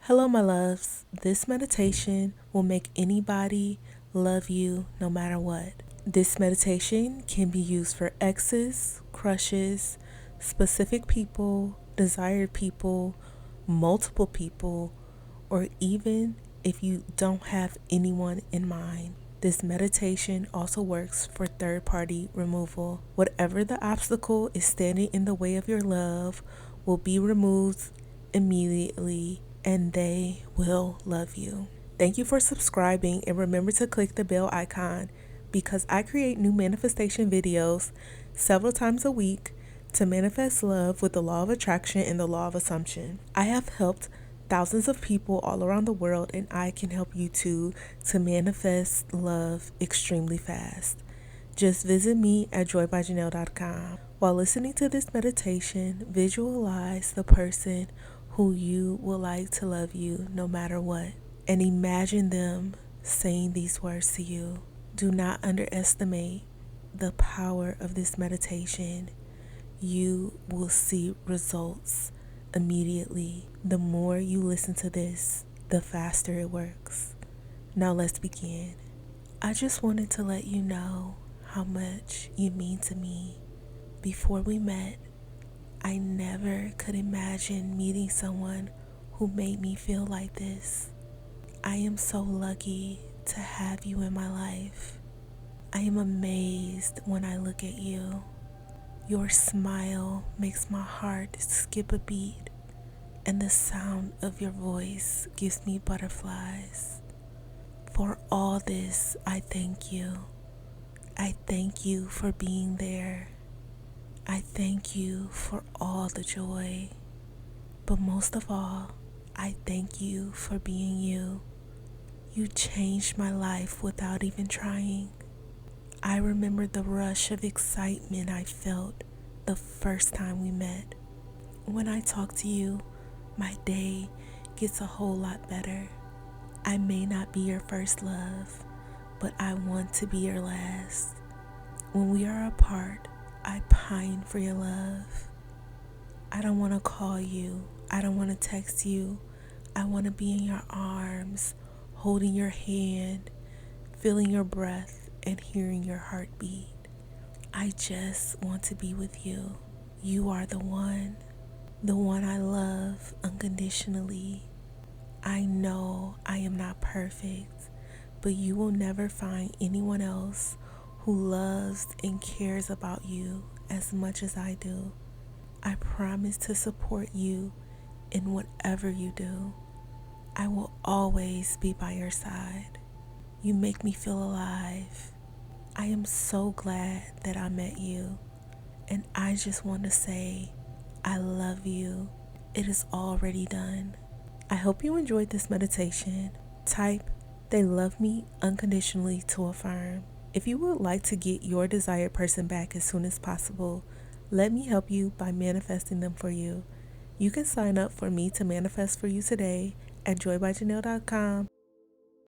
Hello, my loves. This meditation will make anybody love you no matter what. This meditation can be used for exes, crushes, specific people, desired people, multiple people, or even if you don't have anyone in mind. This meditation also works for third party removal. Whatever the obstacle is standing in the way of your love will be removed immediately and they will love you. Thank you for subscribing and remember to click the bell icon because I create new manifestation videos several times a week to manifest love with the law of attraction and the law of assumption. I have helped thousands of people all around the world and I can help you too to manifest love extremely fast. Just visit me at joybyjanell.com. While listening to this meditation, visualize the person who you would like to love you no matter what, and imagine them saying these words to you. Do not underestimate the power of this meditation. You will see results immediately. The more you listen to this, the faster it works. Now let's begin. I just wanted to let you know how much you mean to me. Before we met, I never could imagine meeting someone who made me feel like this. I am so lucky to have you in my life. I am amazed when I look at you. Your smile makes my heart skip a beat, and the sound of your voice gives me butterflies. For all this, I thank you. I thank you for being there. I thank you for all the joy. But most of all, I thank you for being you. You changed my life without even trying. I remember the rush of excitement I felt the first time we met. When I talk to you, my day gets a whole lot better. I may not be your first love, but I want to be your last. When we are apart, I pine for your love. I don't want to call you. I don't want to text you. I want to be in your arms, holding your hand, feeling your breath, and hearing your heartbeat. I just want to be with you. You are the one I love unconditionally. I know I am not perfect, but you will never find anyone else who loves and cares about you as much as I do. I promise to support you in whatever you do. I will always be by your side. You make me feel alive. I am so glad that I met you, and I just want to say, I love you. It is already done. I hope you enjoyed this meditation. Type, they love me unconditionally to affirm. If you would like to get your desired person back as soon as possible, let me help you by manifesting them for you. You can sign up for me to manifest for you today at joybyjanell.com